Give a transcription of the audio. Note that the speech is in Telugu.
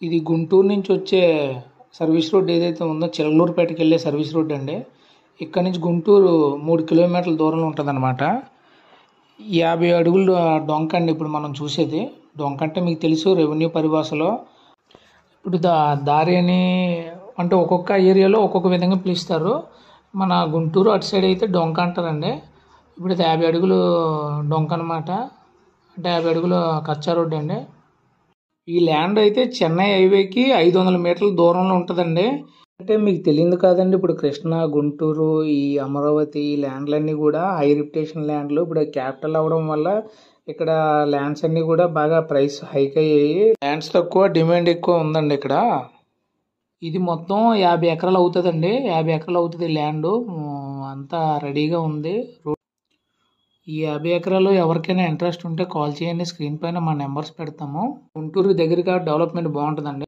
ఇది గుంటూరు నుంచి వచ్చే సర్వీస్ రోడ్ ఏదైతే ఉందో చిలకలూరుపేటకి వెళ్ళే సర్వీస్ రోడ్ అండి. ఇక్కడ నుంచి గుంటూరు 3 కిలోమీటర్ల దూరంలో ఉంటుందన్నమాట. 50 అడుగులు డొంక అండి ఇప్పుడు మనం చూసేది. డొంక అంటే మీకు తెలుసు రెవెన్యూ పరిభాషలో. ఇప్పుడు దారి అని అంటే ఒక్కొక్క ఏరియాలో ఒక్కొక్క విధంగా పిలుస్తారు. మన గుంటూరు అటు సైడ్ అయితే డొంక అంటారండి. ఇప్పుడు ఇది 50 అడుగులు డొంక అనమాట. అంటే 50 అడుగుల కచ్చా రోడ్డు అండి. ఈ ల్యాండ్ అయితే చెన్నై హైవేకి 500 మీటర్ల దూరంలో ఉంటుందండి. అంటే మీకు తెలియదు కాదండి, ఇప్పుడు కృష్ణా, గుంటూరు, ఈ అమరావతి ఈ ల్యాండ్లన్నీ కూడా హై రిప్యుటేషన్ ల్యాండ్లు. ఇప్పుడు క్యాపిటల్ అవ్వడం వల్ల ఇక్కడ ల్యాండ్స్ అన్నీ కూడా బాగా ప్రైస్ హైక్ అయ్యాయి. ల్యాండ్స్ తక్కువ, డిమాండ్ ఎక్కువ ఉందండి ఇక్కడ. ఇది మొత్తం 50 ఎకరాలు అవుతుందండి. 50 ఎకరాలు అవుతుంది ల్యాండ్. అంతా రెడీగా ఉంది. ఈ 50 ఎకరాలు ఎవరికైనా ఇంట్రెస్ట్ ఉంటే కాల్ చేయండి. స్క్రీన్ పైన మా నెంబర్స్ పెడతాము. గుంటూరు దగ్గరగా డెవలప్మెంట్ బాగుంటుందండి.